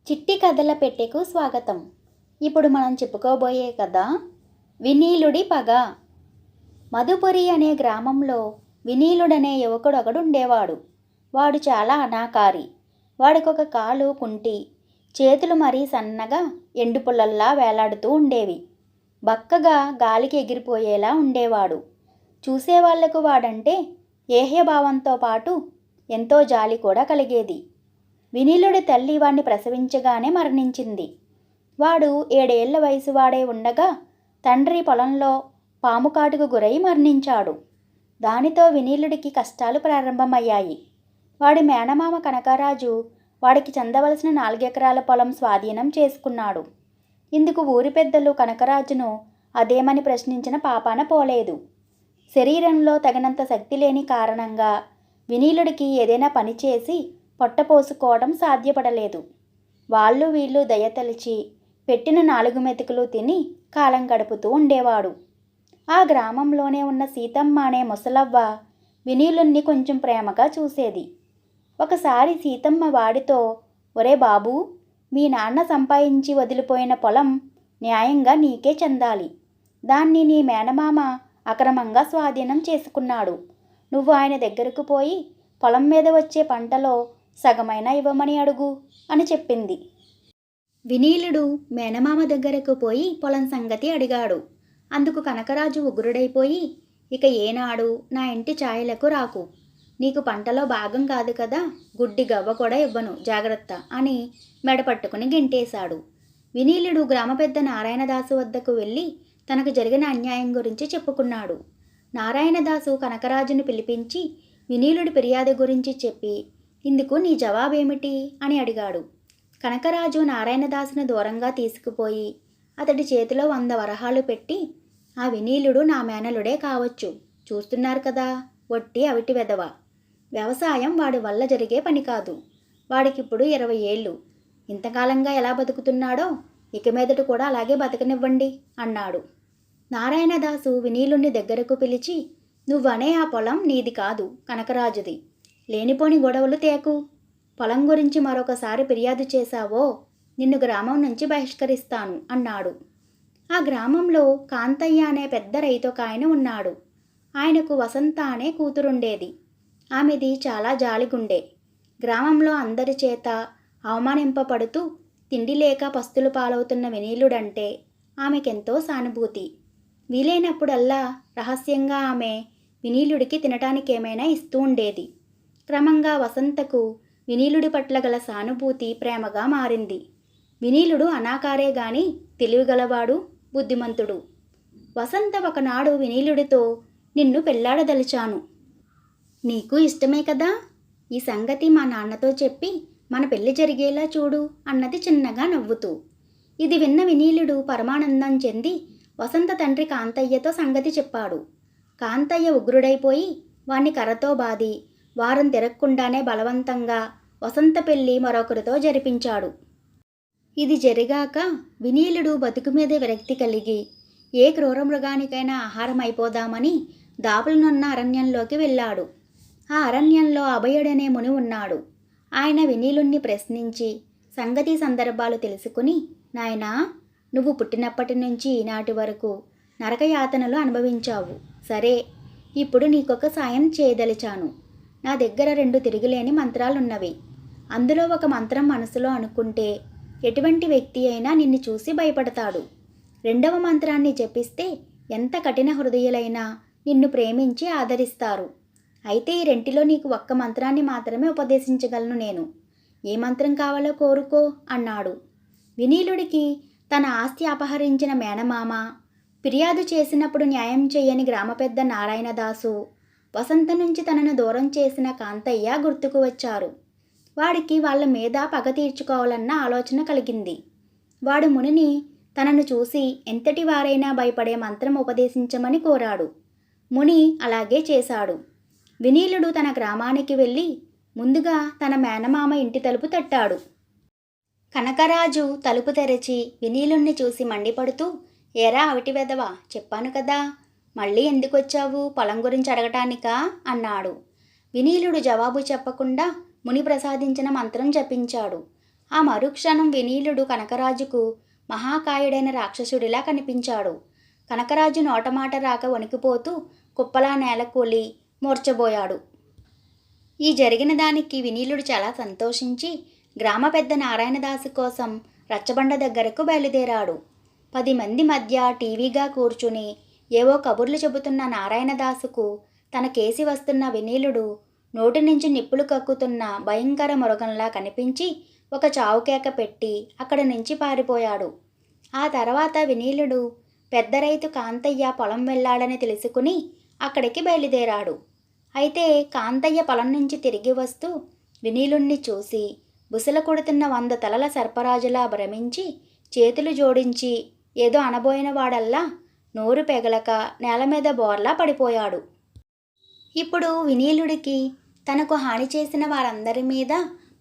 చిట్టి కథల పెట్టెకు స్వాగతం. ఇప్పుడు మనం చెప్పుకోబోయే కథ వినీలుడి పగ. మధుపురి అనే గ్రామంలో వినీలుడనే యువకుడొకడు ఉండేవాడు. వాడు చాలా అనాకారి. వాడికొక కాలు కుంటి, చేతులు మరీ సన్నగా ఎండు పుల్లల్లా వేలాడుతూ ఉండేవి. బక్కగా గాలికి ఎగిరిపోయేలా ఉండేవాడు. చూసేవాళ్లకు వాడంటే ఏహ్యభావంతో పాటు ఎంతో జాలి కూడా కలిగేది. వినీలుడి తల్లి వాణ్ణి ప్రసవించగానే మరణించింది. వాడు 7 ఏళ్ల వయసు వాడే ఉండగా తండ్రి పొలంలో పాము కాటుకు గురై మరణించాడు. దానితో వినీలుడికి కష్టాలు ప్రారంభమయ్యాయి. వాడి మేనమామ కనకరాజు వాడికి చెందవలసిన 4 ఎకరాల పొలం స్వాధీనం చేసుకున్నాడు. ఇందుకు ఊరి పెద్దలు కనకరాజును అదేమని ప్రశ్నించిన పాపాన పోలేదు. శరీరంలో తగినంత శక్తి లేని కారణంగా వినీలుడికి ఏదైనా పని చేసి పొట్టపోసుకోవడం సాధ్యపడలేదు. వాళ్ళు వీళ్ళు దయతలిచి పెట్టిన 4 మెతుకులు తిని కాలం గడుపుతూ ఉండేవాడు. ఆ గ్రామంలోనే ఉన్న సీతమ్మ అనే ముసలవ్వ వినీలుణ్ణి కొంచెం ప్రేమగా చూసేది. ఒకసారి సీతమ్మ వాడితో, ఒరే బాబూ, మీ నాన్న సంపాదించి వదిలిపోయిన పొలం న్యాయంగా నీకే చెందాలి. దాన్ని నీ మేనమామ అక్రమంగా స్వాధీనం చేసుకున్నాడు. నువ్వు ఆయన దగ్గరకు పోయి పొలం మీద వచ్చే పంటలో సగమైనా ఇవ్వమని అడుగు అని చెప్పింది. వినీలుడు మేనమామ దగ్గరకు పోయి పొలం సంగతి అడిగాడు. అందుకు కనకరాజు ఉగ్రుడైపోయి, ఇక ఏనాడు నా ఇంటి ఛాయలకు రాకు. నీకు పంటలో భాగం కాదు కదా, గుడ్డి గవ్వ కూడా ఇవ్వను, జాగ్రత్త అని మెడపట్టుకుని గింటేశాడు. వినీలుడు గ్రామ పెద్ద నారాయణదాసు వద్దకు వెళ్ళి తనకు జరిగిన అన్యాయం గురించి చెప్పుకున్నాడు. నారాయణదాసు కనకరాజును పిలిపించి వినీలుడి ఫిర్యాదు గురించి చెప్పి, ఇందుకు నీ జవాబేమిటి అని అడిగాడు. కనకరాజు నారాయణదాసును దూరంగా తీసుకుపోయి అతడి చేతిలో 100 వరహాలు పెట్టి, ఆ వినీలుడు నా మేనలుడే కావచ్చు, చూస్తున్నారు కదా, వట్టి అవిటి వెధవ. వ్యవసాయం వాడి వల్ల జరిగే పని కాదు. వాడికిప్పుడు 20 ఏళ్ళు. ఇంతకాలంగా ఎలా బతుకుతున్నాడో ఇక మీదట కూడా అలాగే బతకనివ్వండి అన్నాడు. నారాయణదాసు వినీలుణ్ణి దగ్గరకు పిలిచి, నువ్వనే ఆ పొలం నీది కాదు, కనకరాజుది. లేనిపోని గొడవలు తేకు. పొలం గురించి మరొకసారి ఫిర్యాదు చేశావో నిన్ను గ్రామం నుంచి బహిష్కరిస్తాను అన్నాడు. ఆ గ్రామంలో కాంతయ్య అనే పెద్ద రైతొకాయన ఉన్నాడు. ఆయనకు వసంత అనే కూతురుండేది. ఆమెది చాలా జాలిగుండే. గ్రామంలో అందరి చేత అవమానింపబడుతూ తిండి లేక పస్తులు పాలవుతున్న వినీలుడంటే ఆమెకెంతో సానుభూతి. వీలైనప్పుడల్లా రహస్యంగా ఆమె వినీలుడికి తినటానికేమైనా ఇస్తూ ఉండేది. క్రమంగా వసంతకు వినీలుడి పట్ల గల సానుభూతి ప్రేమగా మారింది. వినీలుడు అనాకారే గాని తెలివిగలవాడు, బుద్ధిమంతుడు. వసంత ఒకనాడు వినీలుడితో, నిన్ను పెళ్లాడదలిచాను. నీకు ఇష్టమే కదా, ఈ సంగతి మా నాన్నతో చెప్పి మన పెళ్లి జరిగేలా చూడు అన్నది చిన్నగా నవ్వుతూ. ఇది విన్న వినీలుడు పరమానందం చెంది వసంత తండ్రి కాంతయ్యతో సంగతి చెప్పాడు. కాంతయ్య ఉగ్రుడైపోయి వాణ్ణి కర్రతో బాది వారం తిరగకుండానే బలవంతంగా వసంత పెళ్లి మరొకరితో జరిపించాడు. ఇది జరిగాక వినీలుడు బతుకు మీద విరక్తి కలిగి ఏ క్రూరమృగానికైనా ఆహారం అయిపోదామని దాపులనున్న అరణ్యంలోకి వెళ్ళాడు. ఆ అరణ్యంలో అభయుడనే ముని ఉన్నాడు. ఆయన వినీలుణ్ణి ప్రశ్నించి సంగతి సందర్భాలు తెలుసుకుని, నాయనా, నువ్వు పుట్టినప్పటి నుంచి ఈనాటి వరకు నరకయాతనలు అనుభవించావు. సరే, ఇప్పుడు నీకొక సాయం చేయదలిచాను. నా దగ్గర 2 తిరుగులేని మంత్రాలున్నవి. అందులో ఒక మంత్రం మనసులో అనుకుంటే ఎటువంటి వ్యక్తి అయినా నిన్ను చూసి భయపడతాడు. 2వ మంత్రాన్ని జపిస్తే ఎంత కఠిన హృదయులైనా నిన్ను ప్రేమించి ఆదరిస్తారు. అయితే ఈ 2లో నీకు ఒక్క మంత్రాన్ని మాత్రమే ఉపదేశించగలను నేను. ఏ మంత్రం కావాలో కోరుకో అన్నాడు. వినీలుడికి తన ఆస్తి అపహరించిన మేనమామ, ఫిర్యాదు చేసినప్పుడు న్యాయం చేయని గ్రామ పెద్ద నారాయణదాసు, వసంత నుంచి తనను దూరం చేసిన కాంతయ్య గుర్తుకు వచ్చారు. వాడికి వాళ్ళ మీద పగ తీర్చుకోవాలన్న ఆలోచన కలిగింది. వాడు మునిని తనను చూసి ఎంతటి వారైనా భయపడే మంత్రం ఉపదేశించమని కోరాడు. ముని అలాగే చేశాడు. వినీలుడు తన గ్రామానికి వెళ్ళి ముందుగా తన మేనమామ ఇంటి తలుపు తట్టాడు. కనకరాజు తలుపు తెరచి వినీలుణ్ణి చూసి మండిపడుతూ, ఏరా అవిటి వెధవా, చెప్పాను కదా, మళ్ళీ ఎందుకొచ్చావు, పొలం గురించి అడగటానికా అన్నాడు. వినీలుడు జవాబు చెప్పకుండా ముని ప్రసాదించిన మంత్రం జపించాడు. ఆ మరుక్షణం వినీలుడు కనకరాజుకు మహాకాయుడైన రాక్షసుడిలా కనిపించాడు. కనకరాజు నోటమాట రాక వణికిపోతూ కుప్పలా నేలకూలి మూర్చబోయాడు. ఈ జరిగిన దానికి వినీలుడు చాలా సంతోషించి గ్రామ పెద్ద నారాయణదాసు కోసం రచ్చబండ దగ్గరకు బయలుదేరాడు. 10 మంది మధ్య టీవీగా కూర్చుని ఏవో కబుర్లు చెబుతున్న నారాయణదాసుకు తన కేసి వస్తున్న వినీలుడు నోటి నుంచి నిప్పులు కక్కుతున్న భయంకర మృగంలా కనిపించి ఒక చావుకేక పెట్టి అక్కడి నుంచి పారిపోయాడు. ఆ తర్వాత వినీలుడు పెద్ద రైతు కాంతయ్య పొలం వెళ్ళాడని తెలుసుకుని అక్కడికి బయలుదేరాడు. అయితే కాంతయ్య పొలం నుంచి తిరిగి వస్తూ వినీలుణ్ణి చూసి బుసల కొడుతున్న 100 తలల సర్పరాజులా భ్రమించి చేతులు జోడించి ఏదో అనబోయిన వాడల్లా నోరు పెగలక నేల మీద బోర్లా పడిపోయాడు. ఇప్పుడు వినీలుడికి తనకు హాని చేసిన వారందరి మీద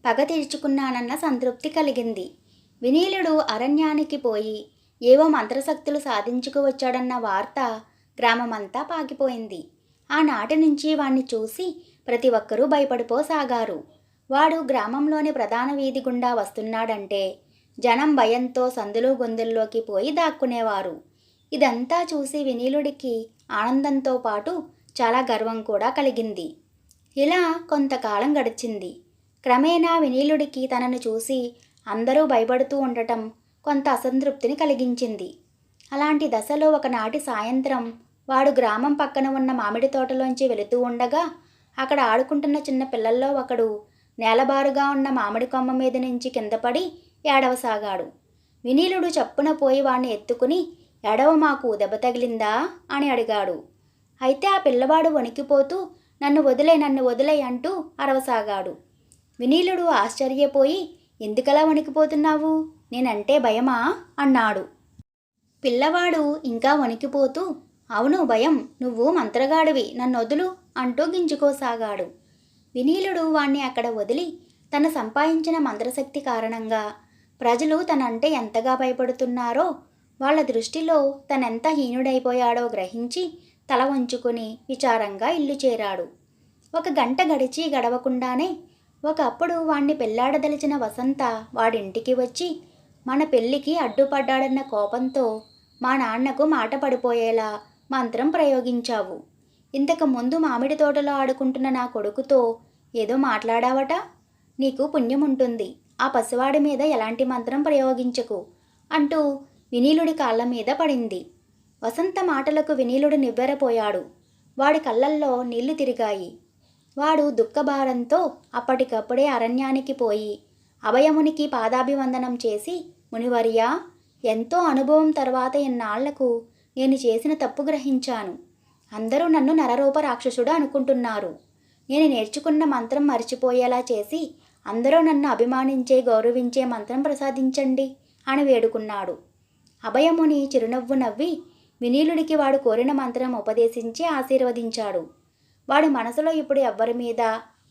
పగ తీర్చుకున్నానన్న సంతృప్తి కలిగింది. వినీలుడు అరణ్యానికి పోయి ఏవో మంత్రశక్తులు సాధించుకువచ్చాడన్న వార్త గ్రామమంతా పాకిపోయింది. ఆనాటి నుంచి వాణ్ణి చూసి ప్రతి ఒక్కరూ భయపడిపోసాగారు. వాడు గ్రామంలోని ప్రధాన వీధి గుండా వస్తున్నాడంటే జనం భయంతో సందులు గొంతుల్లోకి పోయి దాక్కునేవారు. ఇదంతా చూసి వినీలుడికి ఆనందంతో పాటు చాలా గర్వం కూడా కలిగింది. ఇలా కొంతకాలం గడిచింది. క్రమేణా వినీలుడికి తనను చూసి అందరూ భయపడుతూ ఉండటం కొంత అసంతృప్తిని కలిగించింది. అలాంటి దశలో ఒకనాటి సాయంత్రం వాడు గ్రామం పక్కన ఉన్న మామిడి తోటలోంచి వెళుతూ ఉండగా అక్కడ ఆడుకుంటున్న చిన్న పిల్లల్లో ఒకడు నేలబారుగా ఉన్న మామిడి కొమ్మ మీద నుంచి కిందపడి ఏడవసాగాడు. వినీలుడు చప్పున పోయి వాణ్ణి ఎత్తుకుని ఎడవ మాకు దెబ్బ తగిలిందా అని అడిగాడు. అయితే ఆ పిల్లవాడు వణికిపోతూ నన్ను వదిలే అంటూ అరవసాగాడు. వినీలుడు ఆశ్చర్యపోయి ఎందుకలా వణికిపోతున్నావు, నేనంటే భయమా అన్నాడు. పిల్లవాడు ఇంకా వణికిపోతూ అవును భయం, నువ్వు మంత్రగాడివి, నన్నొదులు అంటూ గింజుకోసాగాడు. వినీలుడు వాణ్ణి అక్కడ వదిలి తను సంపాదించిన మంత్రశక్తి కారణంగా ప్రజలు తనంటే ఎంతగా భయపడుతున్నారో వాళ్ళ దృష్టిలో తనెంత హీనుడైపోయాడో గ్రహించి తల వంచుకుని విచారంగా ఇల్లు చేరాడు. 1 గంట గడిచి గడవకుండానే ఒకప్పుడు వాణ్ణి పెళ్లాడదలిచిన వసంత వాడింటికి వచ్చి మన పెళ్ళికి అడ్డుపడ్డాడన్న కోపంతో మా నాన్నకు మాట పడిపోయేలా మంత్రం ప్రయోగించావు. ఇంతకు ముందు మామిడి తోటలో ఆడుకుంటున్న నా కొడుకుతో ఏదో మాట్లాడావట, నీకు పుణ్యముంటుంది, ఆ పసివాడి మీద ఎలాంటి మంత్రం ప్రయోగించకు అంటూ వినీలుడి కాళ్ళ మీద పడింది. వసంత మాటలకు వినీలుడు నివ్వెరపోయాడు. వాడి కళ్ళల్లో నీళ్లు తిరిగాయి. వాడు దుఃఖభారంతో అప్పటికప్పుడే అరణ్యానికి పోయి అభయమునికి పాదాభివందనం చేసి మునివర్యా, ఎంతో అనుభవం తర్వాత ఇన్నాళ్లకు నేను చేసిన తప్పు గ్రహించాను. అందరూ నన్ను నరరూప రాక్షసుడు అనుకుంటున్నారు. నేను నేర్చుకున్న మంత్రం మర్చిపోయేలా చేసి అందరూ నన్ను అభిమానించే గౌరవించే మంత్రం ప్రసాదించండి అని వేడుకున్నాడు. అభయముని చిరునవ్వు నవ్వి వినీలుడికి వాడు కోరిన మంత్రం ఉపదేశించి ఆశీర్వదించాడు. వాడి మనసులో ఇప్పుడు ఎవ్వరి మీద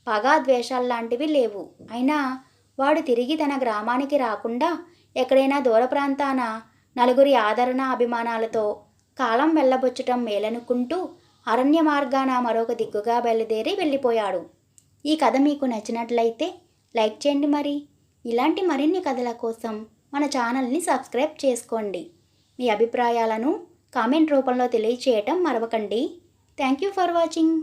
పగా ద్వేషాల్లాంటివి లేవు. అయినా వాడు తిరిగి తన గ్రామానికి రాకుండా ఎక్కడైనా దూర ప్రాంతాన నలుగురి ఆదరణ అభిమానాలతో కాలం వెళ్ళబొచ్చటం మేలనుకుంటూ అరణ్య మార్గాన మరొక దిక్కుగా బయలుదేరి వెళ్ళిపోయాడు. ఈ కథ మీకు నచ్చినట్లయితే లైక్ చేయండి. మరి ఇలాంటి మరిన్ని కథల కోసం మన ఛానల్ని సబ్స్క్రైబ్ చేసుకోండి. మీ అభిప్రాయాలను కామెంట్ రూపంలో తెలియచేయటం మరవకండి. Thank you for watching.